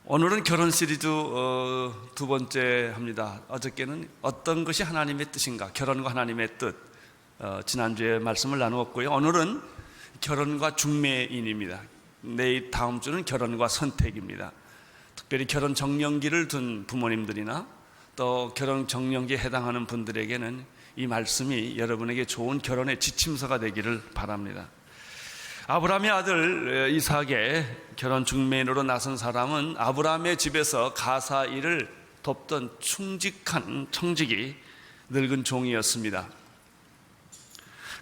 오늘은 결혼 시리즈 두 번째 합니다. 어저께는 어떤 것이 하나님의 뜻인가, 결혼과 하나님의 뜻, 지난주에 말씀을 나누었고요. 오늘은 결혼과 중매인입니다. 내일 다음 주는 결혼과 선택입니다. 특별히 결혼 정년기를 둔 부모님들이나 또 결혼 정년기에 해당하는 분들에게는 이 말씀이 여러분에게 좋은 결혼의 지침서가 되기를 바랍니다. 아브라함의 아들 이삭의 결혼 중매인으로 나선 사람은 아브라함의 집에서 가사 일을 돕던 충직한 청직이 늙은 종이었습니다.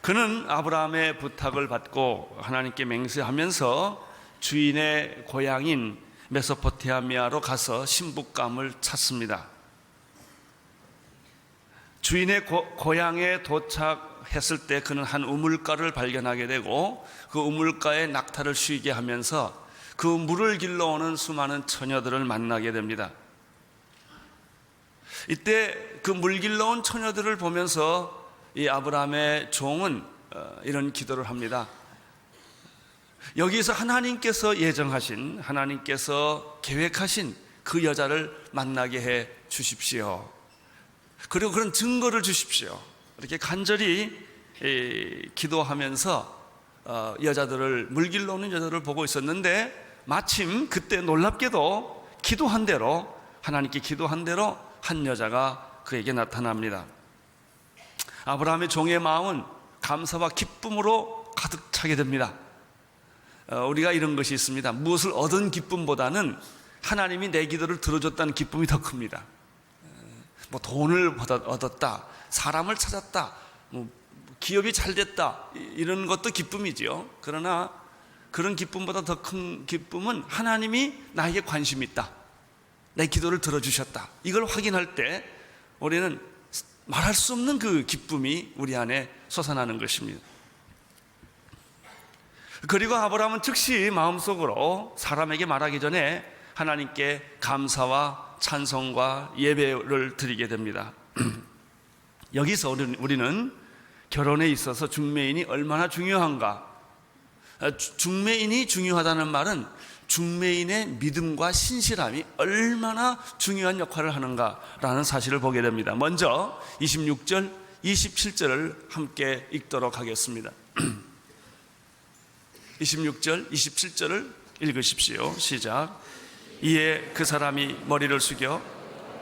그는 아브라함의 부탁을 받고 하나님께 맹세하면서 주인의 고향인 메소포타미아로 가서 신부감을 찾습니다. 주인의 고향에 도착했을 때 그는 한 우물가를 발견하게 되고 그 우물가에 낙타를 쉬게 하면서 그 물을 길러오는 수많은 처녀들을 만나게 됩니다. 이때 그 물 길러온 처녀들을 보면서 이 아브라함의 종은 이런 기도를 합니다. 여기서 하나님께서 예정하신, 하나님께서 계획하신 그 여자를 만나게 해 주십시오. 그리고 그런 증거를 주십시오. 이렇게 간절히 기도하면서 여자들을, 물길로 오는 여자들을 보고 있었는데 마침 그때 놀랍게도 기도한 대로, 하나님께 기도한 대로 한 여자가 그에게 나타납니다. 아브라함의 종의 마음은 감사와 기쁨으로 가득 차게 됩니다. 우리가 이런 것이 있습니다. 무엇을 얻은 기쁨보다는 하나님이 내 기도를 들어줬다는 기쁨이 더 큽니다. 뭐 돈을 얻었다, 사람을 찾았다, 뭐 기업이 잘 됐다, 이런 것도 기쁨이지요. 그러나 그런 기쁨보다 더 큰 기쁨은 하나님이 나에게 관심이 있다, 내 기도를 들어주셨다, 이걸 확인할 때 우리는 말할 수 없는 그 기쁨이 우리 안에 솟아나는 것입니다. 그리고 아브라함은 즉시 마음속으로 사람에게 말하기 전에 하나님께 감사와 찬송과 예배를 드리게 됩니다. 여기서 우리는 결혼에 있어서 중매인이 얼마나 중요한가, 중매인이 중요하다는 말은 중매인의 믿음과 신실함이 얼마나 중요한 역할을 하는가라는 사실을 보게 됩니다. 먼저 26절, 27절을 함께 읽도록 하겠습니다. 26절, 27절을 읽으십시오. 시작. 이에 그 사람이 머리를 숙여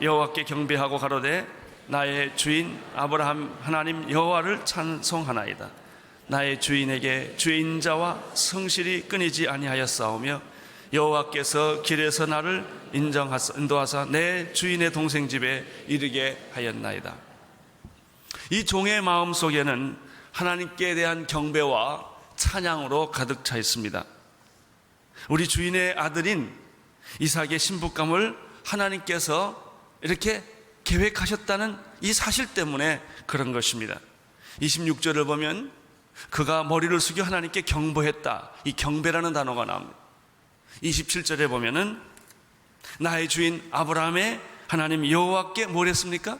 여호와께 경배하고 가로되 나의 주인 아브라함 하나님 여호와를 찬송하나이다. 나의 주인에게 주의 인자와 성실이 끊이지 아니하였사오며 여호와께서 길에서 나를 인도하사 내 주인의 동생 집에 이르게 하였나이다. 이 종의 마음 속에는 하나님께 대한 경배와 찬양으로 가득 차 있습니다. 우리 주인의 아들인 이삭의 신부감을 하나님께서 이렇게 계획하셨다는 이 사실 때문에 그런 것입니다. 26절을 보면 그가 머리를 숙여 하나님께 경배했다, 이 경배라는 단어가 나옵니다. 27절에 보면은 나의 주인 아브라함의 하나님 여호와께 뭘 했습니까?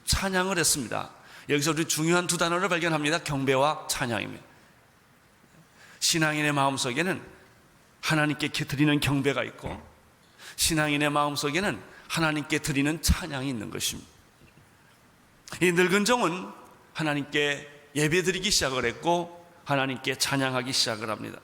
찬양을 했습니다. 여기서 우리 중요한 두 단어를 발견합니다. 경배와 찬양입니다. 신앙인의 마음속에는 하나님께 드리는 경배가 있고 신앙인의 마음속에는 하나님께 드리는 찬양이 있는 것입니다. 이 늙은 종은 하나님께 예배드리기 시작을 했고 하나님께 찬양하기 시작을 합니다.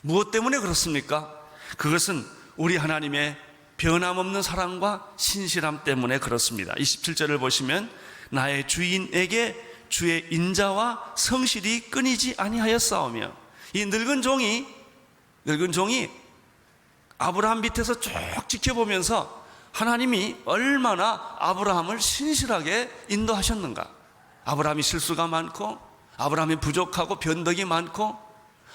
무엇 때문에 그렇습니까? 그것은 우리 하나님의 변함없는 사랑과 신실함 때문에 그렇습니다. 27절을 보시면 나의 주인에게 주의 인자와 성실이 끊이지 아니하였사오며, 이 늙은 종이 아브라함 밑에서 쭉 지켜보면서 하나님이 얼마나 아브라함을 신실하게 인도하셨는가. 아브라함이 실수가 많고 아브라함이 부족하고 변덕이 많고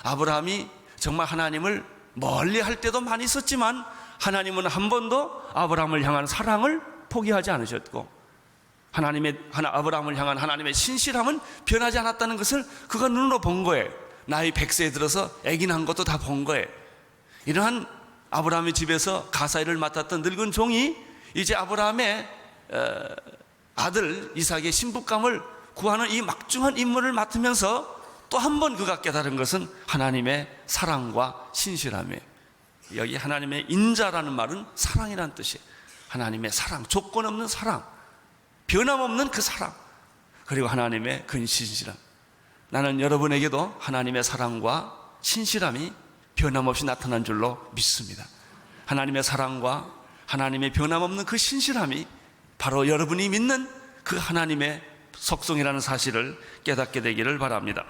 아브라함이 정말 하나님을 멀리 할 때도 많이 있었지만 하나님은 한 번도 아브라함을 향한 사랑을 포기하지 않으셨고 아브라함을 향한 하나님의 신실함은 변하지 않았다는 것을 그가 눈으로 본 거예요. 나이 100세에 들어서 아기 낳은 것도 다 본 거예요. 이러한 아브라함의 집에서 가사일을 맡았던 늙은 종이 이제 아브라함의 아들 이삭의 신부감을 구하는 이 막중한 임무를 맡으면서 또 한 번 그가 깨달은 것은 하나님의 사랑과 신실함이에요. 여기 하나님의 인자라는 말은 사랑이라는 뜻이에요. 하나님의 사랑, 조건 없는 사랑, 변함없는 그 사랑, 그리고 하나님의 근신실함. 나는 여러분에게도 하나님의 사랑과 신실함이 변함없이 나타난 줄로 믿습니다. 하나님의 사랑과 하나님의 변함없는 그 신실함이 바로 여러분이 믿는 그 하나님의 속성이라는 사실을 깨닫게 되기를 바랍니다.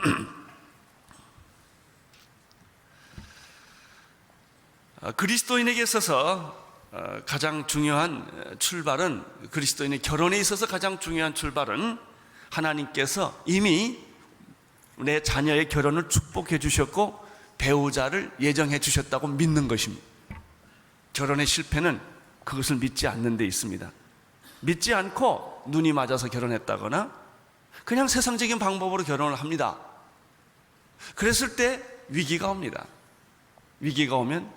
그리스도인에게 있어서 가장 중요한 출발은, 그리스도인의 결혼에 있어서 가장 중요한 출발은 하나님께서 이미 내 자녀의 결혼을 축복해 주셨고 배우자를 예정해 주셨다고 믿는 것입니다. 결혼의 실패는 그것을 믿지 않는 데 있습니다. 믿지 않고 눈이 맞아서 결혼했다거나 그냥 세상적인 방법으로 결혼을 합니다. 그랬을 때 위기가 옵니다. 위기가 오면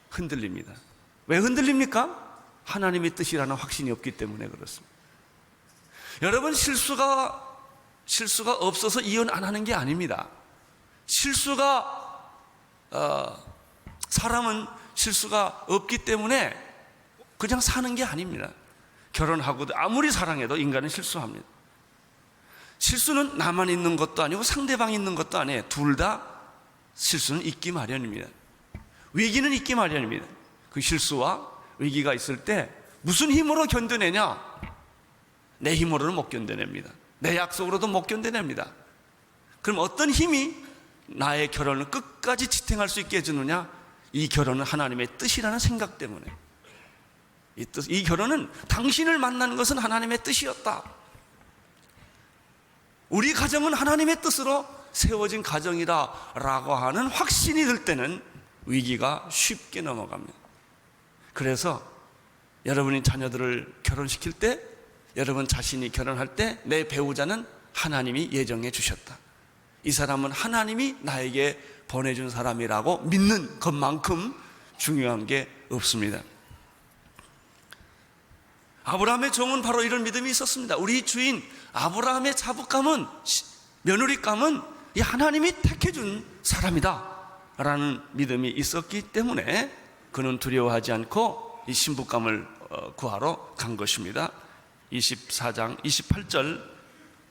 흔들립니다. 왜 흔들립니까? 하나님의 뜻이라는 확신이 없기 때문에 그렇습니다. 여러분, 실수가 없어서 이혼 안 하는 게 아닙니다. 사람은 실수가 없기 때문에 그냥 사는 게 아닙니다. 결혼하고도 아무리 사랑해도 인간은 실수합니다. 실수는 나만 있는 것도 아니고 상대방이 있는 것도 아니에요. 둘 다 실수는 있기 마련입니다. 위기는 있기 마련입니다. 그 실수와 위기가 있을 때 무슨 힘으로 견뎌내냐? 내 힘으로는 못 견뎌냅니다. 내 약속으로도 못 견뎌냅니다. 그럼 어떤 힘이 나의 결혼을 끝까지 지탱할 수 있게 해주느냐? 이 결혼은 하나님의 뜻이라는 생각 때문에. 이 결혼은 당신을 만나는 것은 하나님의 뜻이었다. 우리 가정은 하나님의 뜻으로 세워진 가정이다 라고 하는 확신이 들 때는 위기가 쉽게 넘어갑니다. 그래서 여러분이 자녀들을 결혼시킬 때, 여러분 자신이 결혼할 때 내 배우자는 하나님이 예정해 주셨다. 이 사람은 하나님이 나에게 보내준 사람이라고 믿는 것만큼 중요한 게 없습니다. 아브라함의 종은 바로 이런 믿음이 있었습니다. 우리 주인 아브라함의 자부감은, 며느리감은 이 하나님이 택해준 사람이다 라는 믿음이 있었기 때문에 그는 두려워하지 않고 이 신부감을 구하러 간 것입니다. 24장 28절,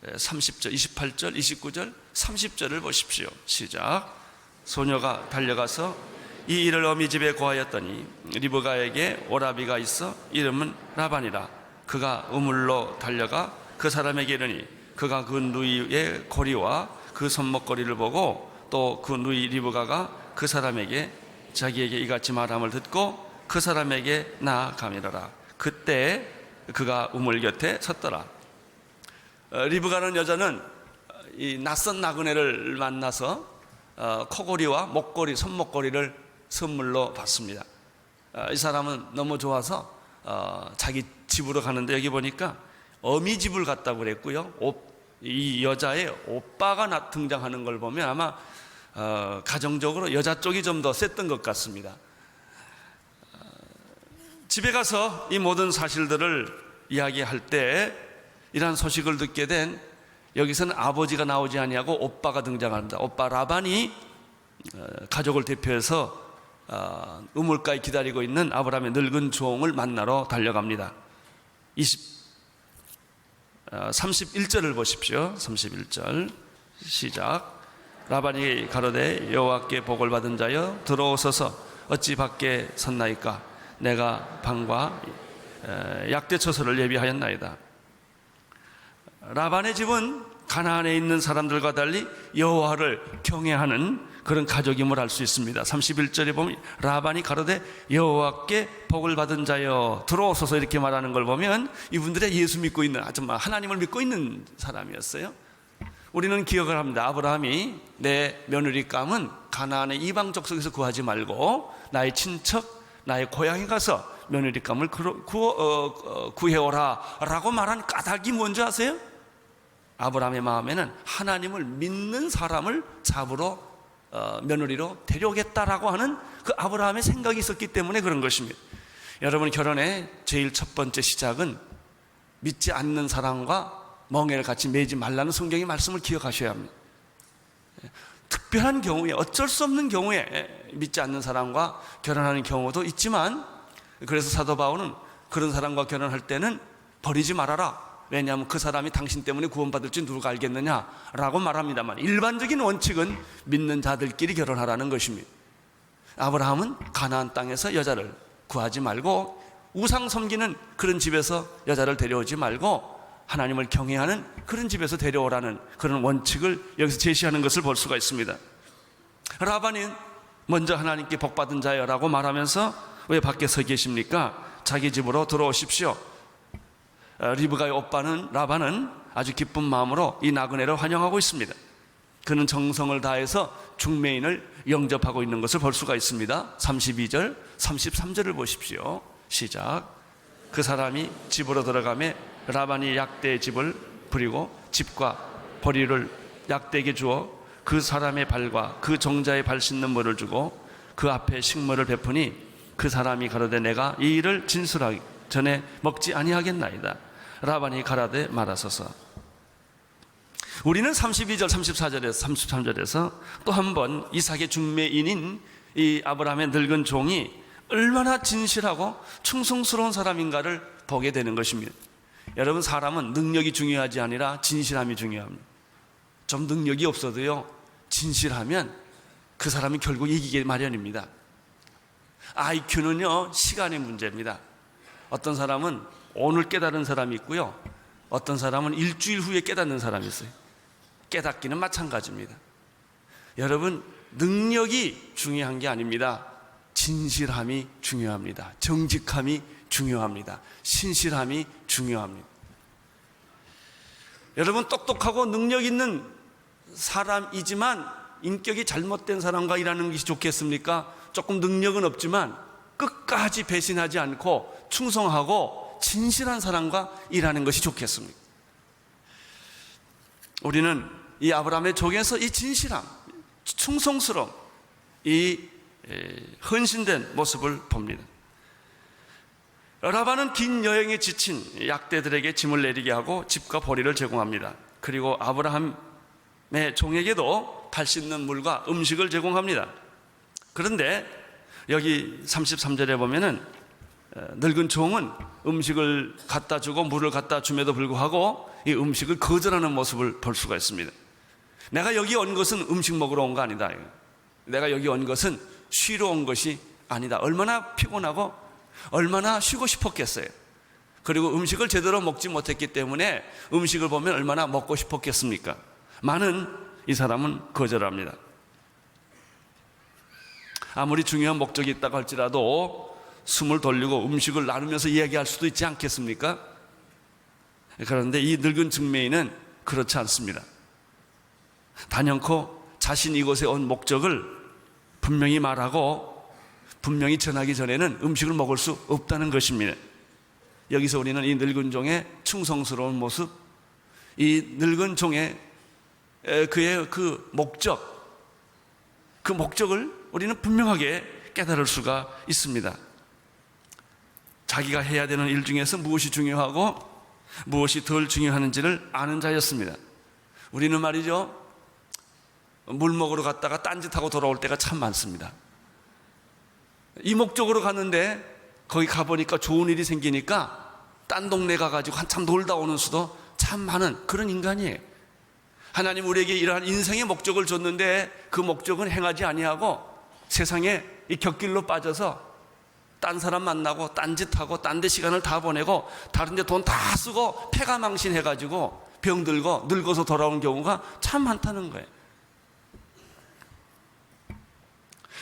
30절, 28절, 29절, 30절을 보십시오. 시작. 소녀가 달려가서 이 일을 어미 집에 고하였더니 리브가에게 오라비가 있어 이름은 라반이라. 그가 우물로 달려가 그 사람에게 이르니 그가 그 누이의 고리와 그 손목고리를 보고 또 그 누이 리브가가 그 사람에게 자기에게 이같이 말함을 듣고 그 사람에게 나아가미러라. 그때 그가 우물 곁에 섰더라. 리브가라는 여자는 이 낯선 나그네를 만나서 코고리와 목고리, 손목고리를 선물로 받습니다. 이 사람은 너무 좋아서 자기 집으로 가는데 여기 보니까 어미집을 갔다고 그랬고요. 이 여자의 오빠가 등장하는 걸 보면 아마 가정적으로 여자 쪽이 좀 더 셌던 것 같습니다. 집에 가서 이 모든 사실들을 이야기할 때 이러한 소식을 듣게 된, 여기서는 아버지가 나오지 아니하고 오빠가 등장합니다. 오빠 라반이 가족을 대표해서 우물가에 기다리고 있는 아브라함의 늙은 종을 만나러 달려갑니다. 31절을 보십시오. 31절 시작. 라반이 가로되 여호와께 복을 받은 자여 들어오소서. 어찌 밖에 섰나이까? 내가 방과 약대처소를 예비하였나이다. 라반의 집은 가나안에 있는 사람들과 달리 여호와를 경외하는 그런 가족임을 알 수 있습니다. 31절에 보면 라반이 가로되 여호와께 복을 받은 자여 들어오소서 이렇게 말하는 걸 보면 이분들의 예수 믿고 있는, 정말 하나님을 믿고 있는 사람이었어요. 우리는 기억을 합니다. 아브라함이 내 며느리감은 가나안의 이방족 속에서 구하지 말고 나의 친척, 나의 고향에 가서 며느리감을 구해오라 라고 말한 까닭이 뭔지 아세요? 아브라함의 마음에는 하나님을 믿는 사람을 잡으러 며느리로 데려오겠다라고 하는 그 아브라함의 생각이 있었기 때문에 그런 것입니다. 여러분, 결혼의 제일 첫 번째 시작은 믿지 않는 사람과 멍에를 같이 매지 말라는 성경의 말씀을 기억하셔야 합니다. 특별한 경우에, 어쩔 수 없는 경우에 믿지 않는 사람과 결혼하는 경우도 있지만, 그래서 사도 바울은 그런 사람과 결혼할 때는 버리지 말아라. 왜냐하면 그 사람이 당신 때문에 구원받을지 누가 알겠느냐라고 말합니다만, 일반적인 원칙은 믿는 자들끼리 결혼하라는 것입니다. 아브라함은 가나안 땅에서 여자를 구하지 말고, 우상 섬기는 그런 집에서 여자를 데려오지 말고, 하나님을 경외하는 그런 집에서 데려오라는 그런 원칙을 여기서 제시하는 것을 볼 수가 있습니다. 라반은 먼저 하나님께 복받은 자여라고 말하면서 왜 밖에 서 계십니까? 자기 집으로 들어오십시오. 리브가의 오빠는 라반은 아주 기쁜 마음으로 이 나그네를 환영하고 있습니다. 그는 정성을 다해서 중매인을 영접하고 있는 것을 볼 수가 있습니다. 32절, 33절을 보십시오. 시작. 그 사람이 집으로 들어가매 라반이 약대의 집을 부리고 집과 보리를 약대에게 주어 그 사람의 발과 그 종자의 발 씻는 물을 주고 그 앞에 식물을 베푸니 그 사람이 가로되 내가 이 일을 진술하기 전에 먹지 아니하겠나이다. 라반이 가라되 말하소서. 우리는 32절, 34절에서 33절에서 또 한 번 이삭의 중매인인 이 아브라함의 늙은 종이 얼마나 진실하고 충성스러운 사람인가를 보게 되는 것입니다. 여러분, 사람은 능력이 중요하지 아니라 진실함이 중요합니다. 좀 능력이 없어도요, 진실하면 그 사람이 결국 이기게 마련입니다. IQ는요 시간의 문제입니다. 어떤 사람은 오늘 깨달은 사람이 있고요, 어떤 사람은 일주일 후에 깨닫는 사람이 있어요. 깨닫기는 마찬가지입니다. 여러분, 능력이 중요한 게 아닙니다. 진실함이 중요합니다. 정직함이 중요합니다. 신실함이 중요합니다. 여러분, 똑똑하고 능력 있는 사람이지만 인격이 잘못된 사람과 일하는 것이 좋겠습니까? 조금 능력은 없지만 끝까지 배신하지 않고 충성하고 진실한 사람과 일하는 것이 좋겠습니까? 우리는 이 아브라함의 족에서 이 진실함, 충성스러움, 이 헌신된 모습을 봅니다. 라반은 긴 여행에 지친 약대들에게 짐을 내리게 하고 집과 보리를 제공합니다. 그리고 아브라함의 종에게도 발 씻는 물과 음식을 제공합니다. 그런데 여기 33절에 보면은 늙은 종은 음식을 갖다 주고 물을 갖다 줌에도 불구하고 이 음식을 거절하는 모습을 볼 수가 있습니다. 내가 여기 온 것은 음식 먹으러 온 거 아니다. 내가 여기 온 것은 쉬러 온 것이 아니다. 얼마나 피곤하고 얼마나 쉬고 싶었겠어요. 그리고 음식을 제대로 먹지 못했기 때문에 음식을 보면 얼마나 먹고 싶었겠습니까? 많은 이 사람은 거절합니다. 아무리 중요한 목적이 있다고 할지라도 숨을 돌리고 음식을 나누면서 이야기할 수도 있지 않겠습니까? 그런데 이 늙은 중매인은 그렇지 않습니다. 단연코 자신이 이곳에 온 목적을 분명히 말하고 분명히 전하기 전에는 음식을 먹을 수 없다는 것입니다. 여기서 우리는 이 늙은 종의 충성스러운 모습, 이 늙은 종의 그의 그 목적을 우리는 분명하게 깨달을 수가 있습니다. 자기가 해야 되는 일 중에서 무엇이 중요하고 무엇이 덜 중요하는지를 아는 자였습니다. 우리는 말이죠, 물 먹으러 갔다가 딴짓하고 돌아올 때가 참 많습니다. 이 목적으로 갔는데 거기 가보니까 좋은 일이 생기니까 딴 동네 가가지고 한참 놀다 오는 수도 참 많은 그런 인간이에요. 하나님 우리에게 이러한 인생의 목적을 줬는데 그 목적은 행하지 아니하고 세상에 이 곁길로 빠져서 딴 사람 만나고 딴짓하고 딴 데 시간을 다 보내고 다른 데 돈 다 쓰고 폐가망신해가지고 병들고 늙어서 돌아오는 경우가 참 많다는 거예요.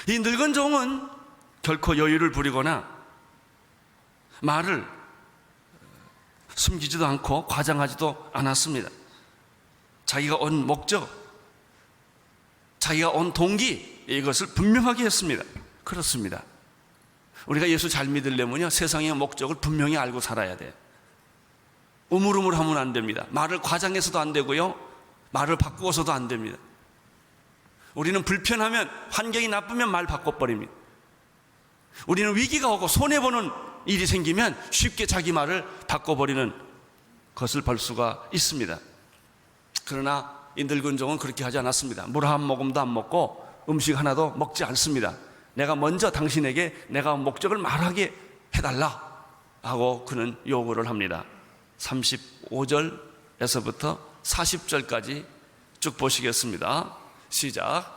이 늙은 종은 결코 여유를 부리거나 말을 숨기지도 않고 과장하지도 않았습니다. 자기가 온 목적, 자기가 온 동기, 이것을 분명하게 했습니다. 그렇습니다. 우리가 예수 잘 믿으려면요, 세상의 목적을 분명히 알고 살아야 돼요. 우물우물하면 안 됩니다. 말을 과장해서도 안 되고요, 말을 바꾸어서도 안 됩니다. 우리는 불편하면, 환경이 나쁘면 말 바꿔버립니다. 우리는 위기가 오고 손해보는 일이 생기면 쉽게 자기 말을 바꿔버리는 것을 볼 수가 있습니다. 그러나 이 늙은 종은 그렇게 하지 않았습니다. 물 한 모금도 안 먹고 음식 하나도 먹지 않습니다. 내가 먼저 당신에게 내가 목적을 말하게 해달라 하고 그는 요구를 합니다. 35절에서부터 40절까지 쭉 보시겠습니다. 시작.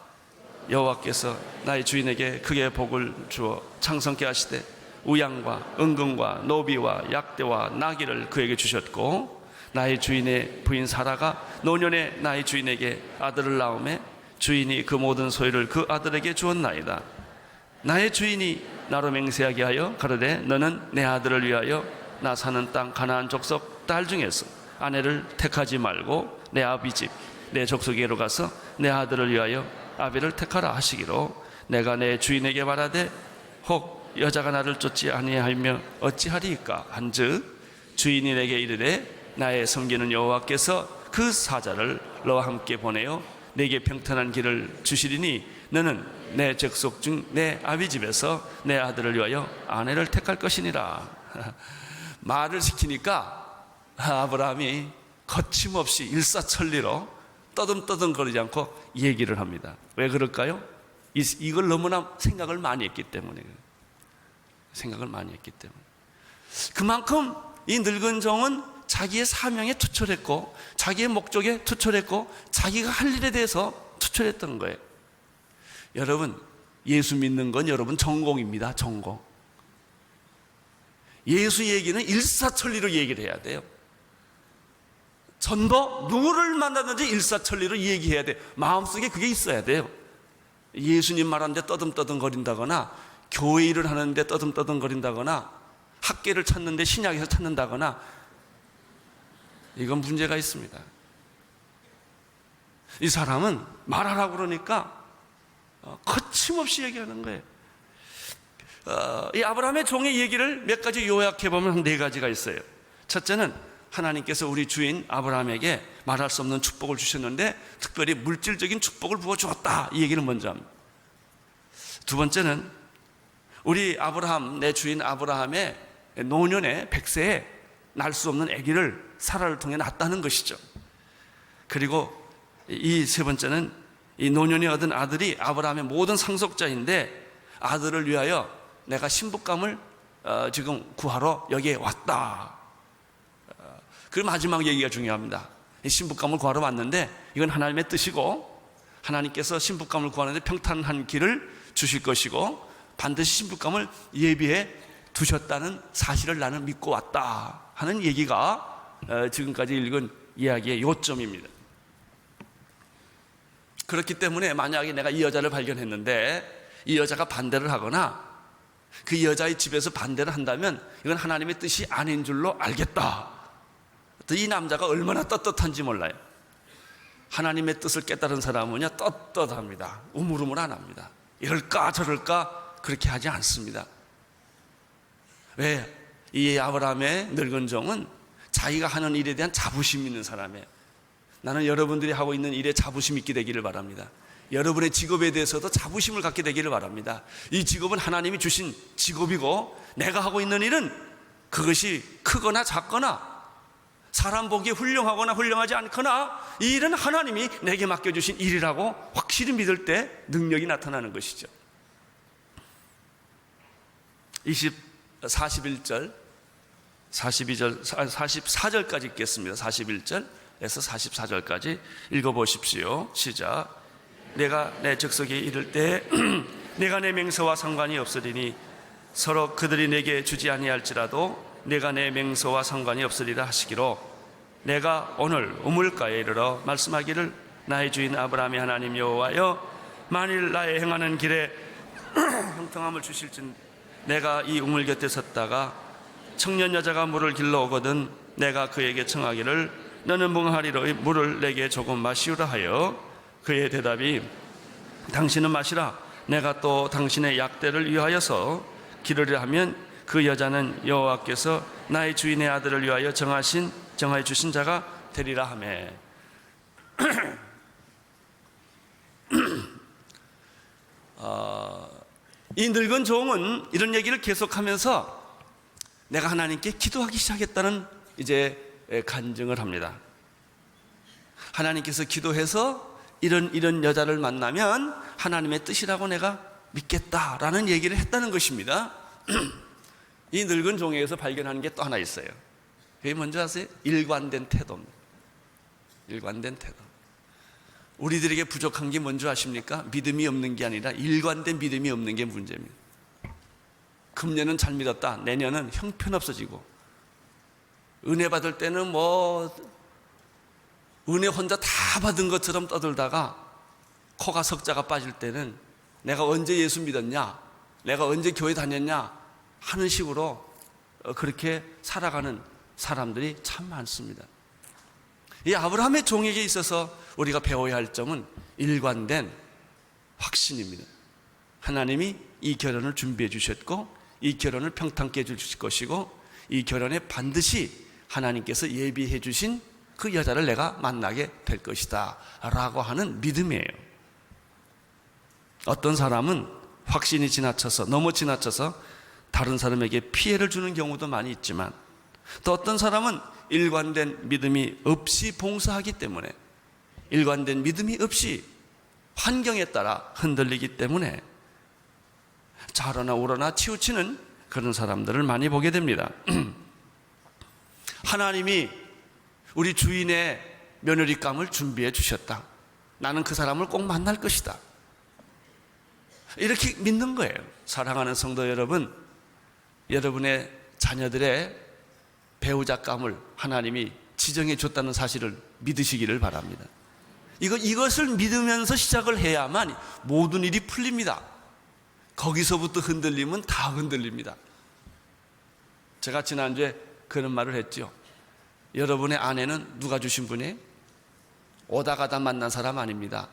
여호와께서 나의 주인에게 크게 복을 주어 창성케 하시되 우양과 은금과 노비와 약대와 나귀를 그에게 주셨고, 나의 주인의 부인 사라가 노년에 나의 주인에게 아들을 낳음에 주인이 그 모든 소유를 그 아들에게 주었나이다. 나의 주인이 나로 맹세하게 하여 가로되 너는 내 아들을 위하여 나 사는 땅 가나안 족속 딸 중에서 아내를 택하지 말고 내 아비 집 내 족속에로 가서 내 아들을 위하여 아비를 택하라 하시기로, 내가 내 주인에게 말하되 혹 여자가 나를 쫓지 아니하며 어찌하리이까 한즉 주인이 내게 이르되 나의 섬기는 여호와께서 그 사자를 너와 함께 보내어 내게 평탄한 길을 주시리니 너는 내 족속 중 내 아비 집에서 내 아들을 위하여 아내를 택할 것이니라. 말을 시키니까 아브라함이 거침없이 일사천리로 떠듬떠듬거리지 않고 얘기를 합니다. 왜 그럴까요? 이걸 너무나 생각을 많이 했기 때문에. 생각을 많이 했기 때문에. 그만큼 이 늙은 종은 자기의 사명에 투철했고 자기의 목적에 투철했고 자기가 할 일에 대해서 투철했던 거예요. 여러분, 예수 믿는 건 여러분 전공입니다. 전공. 예수 얘기는 일사천리로 얘기를 해야 돼요. 전도 누구를 만나든지 일사천리로 얘기해야 돼요. 마음속에 그게 있어야 돼요. 예수님 말하는데 떠듬떠듬거린다거나 교회 일을 하는데 떠듬떠듬거린다거나 학계를 찾는데 신약에서 찾는다거나, 이건 문제가 있습니다. 이 사람은 말하라고 그러니까 거침없이 얘기하는 거예요. 이 아브라함의 종의 얘기를 몇 가지 요약해 보면 한 4가지가 있어요. 첫째는 하나님께서 우리 주인 아브라함에게 말할 수 없는 축복을 주셨는데 특별히 물질적인 축복을 부어주었다, 이 얘기를 먼저 합니다. 두 번째는 우리 아브라함, 내 주인 아브라함의 노년에 100세에 날 수 없는 아기를 사라를 통해 낳았다는 것이죠. 그리고 이 세 번째는 이 노년에 얻은 아들이 아브라함의 모든 상속자인데 아들을 위하여 내가 신부감을 지금 구하러 여기에 왔다. 그 마지막 얘기가 중요합니다. 신부감을 구하러 왔는데 이건 하나님의 뜻이고 하나님께서 신부감을 구하는데 평탄한 길을 주실 것이고 반드시 신부감을 예비해 두셨다는 사실을 나는 믿고 왔다 하는 얘기가 지금까지 읽은 이야기의 요점입니다. 그렇기 때문에 만약에 내가 이 여자를 발견했는데 이 여자가 반대를 하거나 그 여자의 집에서 반대를 한다면 이건 하나님의 뜻이 아닌 줄로 알겠다. 이 남자가 얼마나 떳떳한지 몰라요. 하나님의 뜻을 깨달은 사람은요 떳떳합니다. 우물우물 안 합니다. 이럴까 저럴까 그렇게 하지 않습니다. 왜? 이 아브라함의 늙은 종은 자기가 하는 일에 대한 자부심 있는 사람이에요. 나는 여러분들이 하고 있는 일에 자부심 있게 되기를 바랍니다. 여러분의 직업에 대해서도 자부심을 갖게 되기를 바랍니다. 이 직업은 하나님이 주신 직업이고 내가 하고 있는 일은 그것이 크거나 작거나 사람 보기에 훌륭하거나 훌륭하지 않거나 이 일은 하나님이 내게 맡겨주신 일이라고 확실히 믿을 때 능력이 나타나는 것이죠. 41절, 42절, 44절까지 읽겠습니다. 41절에서 44절까지 읽어보십시오. 시작. 내가 내 적석에 이를 때 내가 내 맹세와 상관이 없으리니 서로 그들이 내게 주지 아니할지라도 내가 내 맹세와 상관이 없으리라 하시기로, 내가 오늘 우물가에 이르러 말씀하기를 나의 주인 아브라함의 하나님 여호와여, 만일 나의 행하는 길에 형통함을 주실진 내가 이 우물 곁에 섰다가 청년 여자가 물을 길러 오거든 내가 그에게 청하기를 너는 멍하리로 물을 내게 조금 마시우라 하여, 그의 대답이 당신은 마시라, 내가 또 당신의 약대를 위하여서 기르려 하면 그 여자는 여호와께서 나의 주인의 아들을 위하여 정하여 주신 자가 되리라 하매. 이 늙은 종은 이런 얘기를 계속하면서 내가 하나님께 기도하기 시작했다는 이제 간증을 합니다. 하나님께서 기도해서 이런 여자를 만나면 하나님의 뜻이라고 내가 믿겠다라는 얘기를 했다는 것입니다. 이 늙은 종에서 발견하는 게 또 하나 있어요. 그게 뭔지 아세요? 일관된 태도입니다. 일관된 태도. 우리들에게 부족한 게 뭔지 아십니까? 믿음이 없는 게 아니라 일관된 믿음이 없는 게 문제입니다. 금년은 잘 믿었다, 내년은 형편없어지고, 은혜 받을 때는 은혜 혼자 다 받은 것처럼 떠들다가 코가 석자가 빠질 때는 내가 언제 예수 믿었냐, 내가 언제 교회 다녔냐 하는 식으로 그렇게 살아가는 사람들이 참 많습니다. 이 아브라함의 종에게 있어서 우리가 배워야 할 점은 일관된 확신입니다. 하나님이 이 결혼을 준비해 주셨고, 이 결혼을 평탄케 해 주실 것이고, 이 결혼에 반드시 하나님께서 예비해 주신 그 여자를 내가 만나게 될 것이다 라고 하는 믿음이에요. 어떤 사람은 확신이 너무 지나쳐서 다른 사람에게 피해를 주는 경우도 많이 있지만, 또 어떤 사람은 일관된 믿음이 없이 봉사하기 때문에, 일관된 믿음이 없이 환경에 따라 흔들리기 때문에 좌로나 우로나 치우치는 그런 사람들을 많이 보게 됩니다. 하나님이 우리 주인의 며느리감을 준비해 주셨다, 나는 그 사람을 꼭 만날 것이다, 이렇게 믿는 거예요. 사랑하는 성도 여러분, 여러분의 자녀들의 배우자감을 하나님이 지정해 줬다는 사실을 믿으시기를 바랍니다. 이것을 믿으면서 시작을 해야만 모든 일이 풀립니다. 거기서부터 흔들리면 다 흔들립니다. 제가 지난주에 그런 말을 했죠. 여러분의 아내는 누가 주신 분이에요? 오다 가다 만난 사람 아닙니다.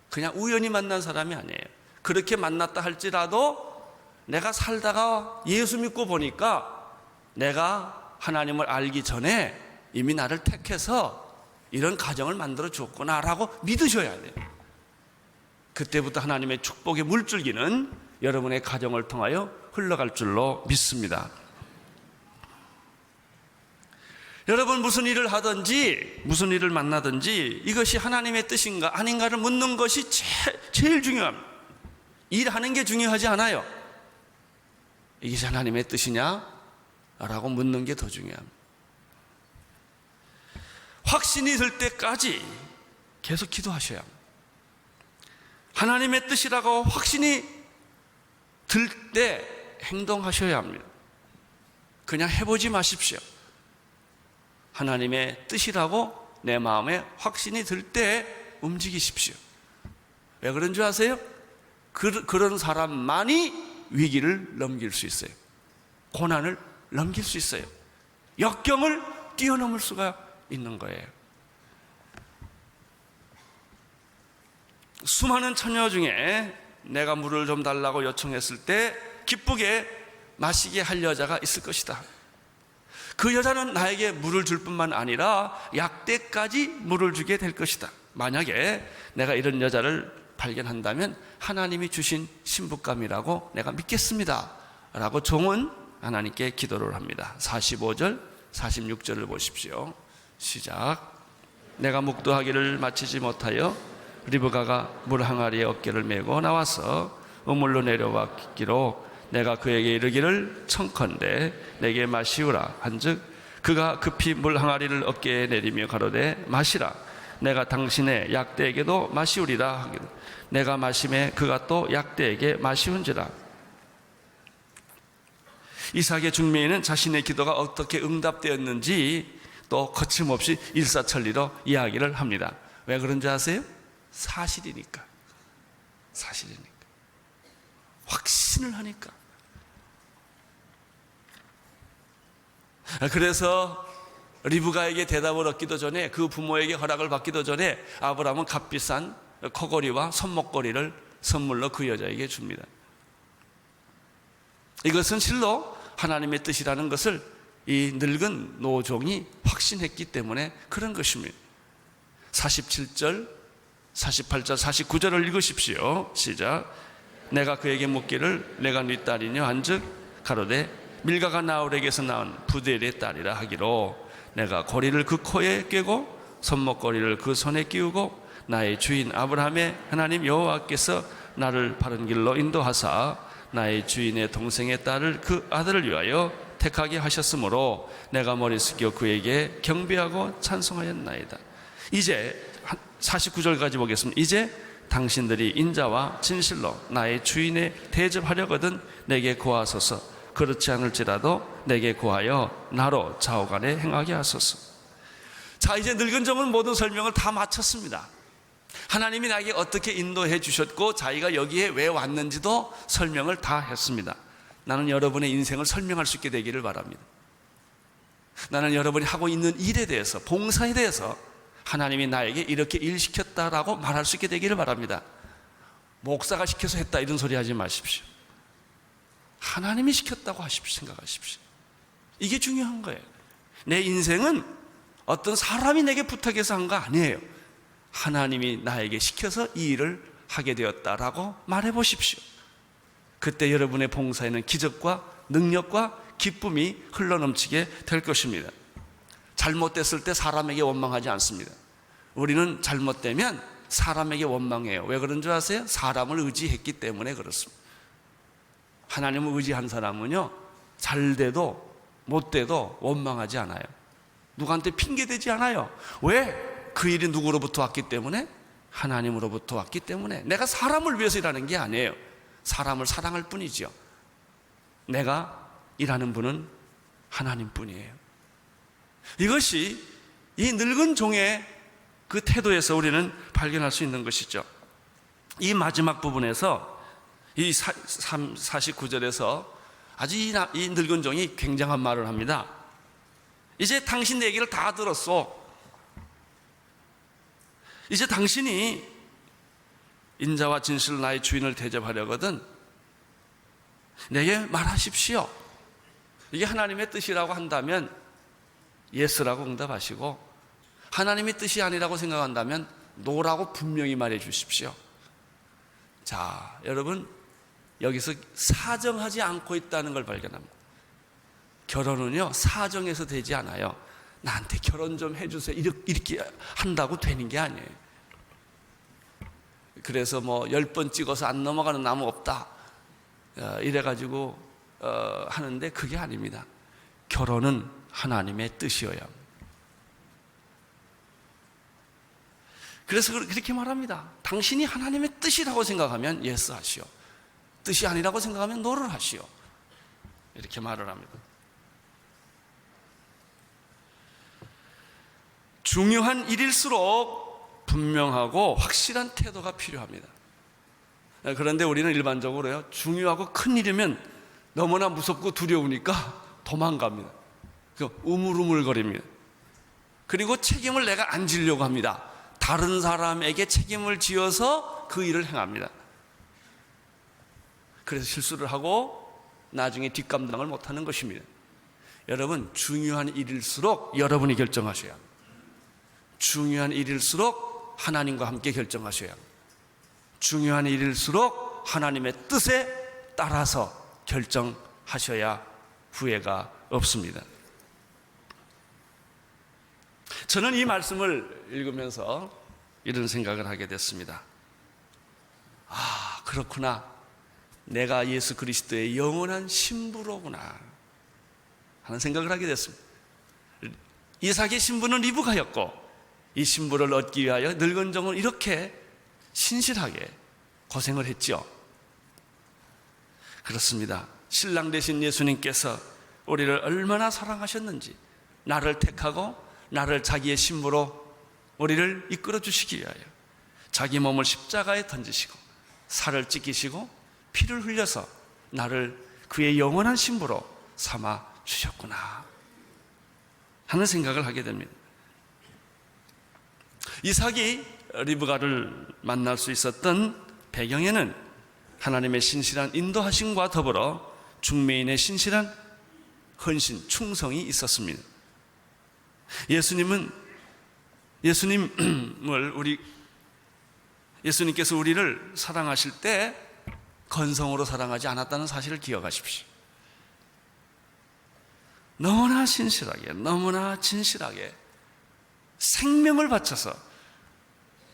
그냥 우연히 만난 사람이 아니에요. 그렇게 만났다 할지라도 내가 살다가 예수 믿고 보니까 내가 하나님을 알기 전에 이미 나를 택해서 이런 가정을 만들어 주었구나라고 믿으셔야 돼요. 그때부터 하나님의 축복의 물줄기는 여러분의 가정을 통하여 흘러갈 줄로 믿습니다. 여러분, 무슨 일을 하든지 무슨 일을 만나든지 이것이 하나님의 뜻인가 아닌가를 묻는 것이 제일 중요합니다. 일하는 게 중요하지 않아요. 이게 하나님의 뜻이냐? 라고 묻는 게 더 중요합니다. 확신이 들 때까지 계속 기도하셔야 합니다. 하나님의 뜻이라고 확신이 들 때 행동하셔야 합니다. 그냥 해보지 마십시오. 하나님의 뜻이라고 내 마음에 확신이 들 때 움직이십시오. 왜 그런 줄 아세요? 그런 사람만이 위기를 넘길 수 있어요. 고난을 넘길 수 있어요. 역경을 뛰어넘을 수가 있는 거예요. 수많은 처녀 중에 내가 물을 좀 달라고 요청했을 때 기쁘게 마시게 할 여자가 있을 것이다. 그 여자는 나에게 물을 줄 뿐만 아니라 약대까지 물을 주게 될 것이다. 만약에 내가 이런 여자를 발견한다면 하나님이 주신 신부감이라고 내가 믿겠습니다 라고 종은 하나님께 기도를 합니다. 45절 46절을 보십시오. 시작. 내가 묵도하기를 마치지 못하여 리브가가 물 항아리에 어깨를 메고 나와서 우물로 내려왔기로 내가 그에게 이르기를 청컨대 내게 마시우라 한즉 그가 급히 물 항아리를 어깨에 내리며 가로되 마시라. 내가 당신의 약대에게도 마시우리라 하기로 내가 마심에 그가 또 약대에게 마시운지라. 이삭의 중매인은 자신의 기도가 어떻게 응답되었는지 또 거침없이 일사천리로 이야기를 합니다. 왜 그런지 아세요? 사실이니까. 확신을 하니까. 그래서 리브가에게 대답을 얻기도 전에, 그 부모에게 허락을 받기도 전에 아브라함은 값비싼 코걸이와 손목걸이를 선물로 그 여자에게 줍니다. 이것은 실로 하나님의 뜻이라는 것을 이 늙은 노종이 확신했기 때문에 그런 것입니다. 47절, 48절, 49절을 읽으십시오. 시작. 내가 그에게 묻기를 내가 네 딸이냐 한즉 가로되 밀가가 나홀에게서 낳은 부델의 딸이라 하기로 내가 고리를 그 코에 꿰고 손목걸이를 그 손에 끼우고 나의 주인 아브라함의 하나님 여호와께서 나를 바른 길로 인도하사 나의 주인의 동생의 딸을 그 아들을 위하여 택하게 하셨으므로 내가 머리 숙여 그에게 경배하고 찬송하였나이다. 이제 49절까지 보겠습니다. 이제 당신들이 인자와 진실로 나의 주인에 대접하려거든 내게 구하소서. 그렇지 않을지라도 내게 구하여 나로 좌우간에 행하게 하소서. 자, 이제 늙은 종은 모든 설명을 다 마쳤습니다. 하나님이 나에게 어떻게 인도해 주셨고 자기가 여기에 왜 왔는지도 설명을 다 했습니다. 나는 여러분의 인생을 설명할 수 있게 되기를 바랍니다. 나는 여러분이 하고 있는 일에 대해서, 봉사에 대해서 하나님이 나에게 이렇게 일 시켰다라고 말할 수 있게 되기를 바랍니다. 목사가 시켜서 했다 이런 소리 하지 마십시오. 하나님이 시켰다고 하십시오. 생각하십시오. 이게 중요한 거예요. 내 인생은 어떤 사람이 내게 부탁해서 한 거 아니에요. 하나님이 나에게 시켜서 이 일을 하게 되었다라고 말해 보십시오. 그때 여러분의 봉사에는 기적과 능력과 기쁨이 흘러넘치게 될 것입니다. 잘못됐을 때 사람에게 원망하지 않습니다. 우리는 잘못되면 사람에게 원망해요. 왜 그런 줄 아세요? 사람을 의지했기 때문에 그렇습니다. 하나님을 의지한 사람은요, 잘 돼도 못 돼도 원망하지 않아요. 누구한테 핑계대지 않아요. 왜? 그 일이 누구로부터 왔기 때문에? 하나님으로부터 왔기 때문에. 내가 사람을 위해서 일하는 게 아니에요. 사람을 사랑할 뿐이지요. 내가 일하는 분은 하나님뿐이에요. 이것이 이 늙은 종의 그 태도에서 우리는 발견할 수 있는 것이죠. 이 마지막 부분에서 이 49절에서 아주 이 늙은 종이 굉장한 말을 합니다. 이제 당신 얘기를 다 들었어. 이제 당신이 인자와 진실로 나의 주인을 대접하려거든 내게 말하십시오. 이게 하나님의 뜻이라고 한다면 예스라고 응답하시고, 하나님의 뜻이 아니라고 생각한다면 노라고 분명히 말해 주십시오. 자, 여러분, 여기서 사정하지 않고 있다는 걸 발견합니다. 결혼은요, 사정해서 되지 않아요. 나한테 결혼 좀 해주세요. 이렇게 한다고 되는 게 아니에요. 그래서 뭐 10번 찍어서 안 넘어가는 나무 없다 이래가지고 하는데 그게 아닙니다. 결혼은 하나님의 뜻이어야 합니다. 그래서 그렇게 말합니다. 당신이 하나님의 뜻이라고 생각하면 예스 하시오. 뜻이 아니라고 생각하면 노를 하시오. 이렇게 말을 합니다. 중요한 일일수록 분명하고 확실한 태도가 필요합니다. 그런데 우리는 일반적으로요, 중요하고 큰 일이면 너무나 무섭고 두려우니까 도망갑니다. 우물우물거립니다. 그리고 책임을 내가 안 지려고 합니다. 다른 사람에게 책임을 지어서 그 일을 행합니다. 그래서 실수를 하고 나중에 뒷감당을 못하는 것입니다. 여러분, 중요한 일일수록 여러분이 결정하셔야 합니다. 중요한 일일수록 하나님과 함께 결정하셔야 합니다. 중요한 일일수록 하나님의 뜻에 따라서 결정하셔야 후회가 없습니다. 저는 이 말씀을 읽으면서 이런 생각을 하게 됐습니다. 아, 그렇구나. 내가 예수 그리스도의 영원한 신부로구나 하는 생각을 하게 됐습니다. 이삭의 신부는 리브가였고, 이 신부를 얻기 위하여 늙은 종은 이렇게 신실하게 고생을 했죠. 그렇습니다. 신랑 되신 예수님께서 우리를 얼마나 사랑하셨는지, 나를 택하고 나를 자기의 신부로 우리를 이끌어 주시기 위하여 자기 몸을 십자가에 던지시고 살을 찢기시고 피를 흘려서 나를 그의 영원한 신부로 삼아 주셨구나 하는 생각을 하게 됩니다. 이삭이 리브가를 만날 수 있었던 배경에는 하나님의 신실한 인도하심과 더불어 중매인의 신실한 헌신, 충성이 있었습니다. 예수님께서 우리를 사랑하실 때 건성으로 사랑하지 않았다는 사실을 기억하십시오. 너무나 신실하게, 너무나 진실하게 생명을 바쳐서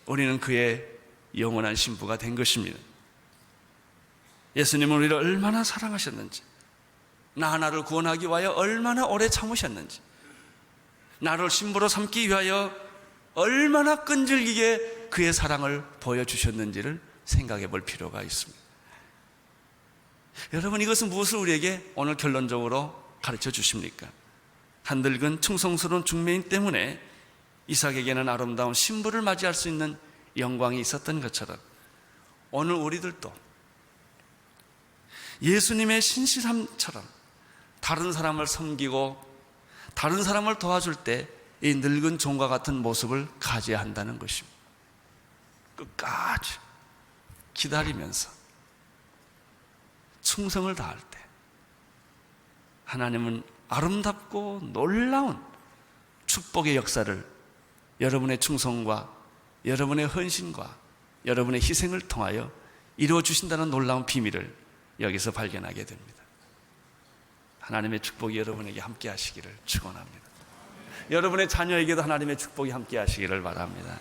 우리는 그의 영원한 신부가 된 것입니다. 예수님은 우리를 얼마나 사랑하셨는지, 나 하나를 구원하기 위하여 얼마나 오래 참으셨는지, 나를 신부로 삼기 위하여 얼마나 끈질기게 그의 사랑을 보여주셨는지를 생각해 볼 필요가 있습니다. 여러분, 이것은 무엇을 우리에게 오늘 결론적으로 가르쳐 주십니까? 한늙은 충성스러운 중매인 때문에 이삭에게는 아름다운 신부를 맞이할 수 있는 영광이 있었던 것처럼 오늘 우리들도 예수님의 신실함처럼 다른 사람을 섬기고 다른 사람을 도와줄 때 이 늙은 종과 같은 모습을 가져야 한다는 것입니다. 끝까지 기다리면서 충성을 다할 때 하나님은 아름답고 놀라운 축복의 역사를 여러분의 충성과 여러분의 헌신과 여러분의 희생을 통하여 이루어 주신다는 놀라운 비밀을 여기서 발견하게 됩니다. 하나님의 축복이 여러분에게 함께 하시기를 축원합니다. 여러분의 자녀에게도 하나님의 축복이 함께 하시기를 바랍니다.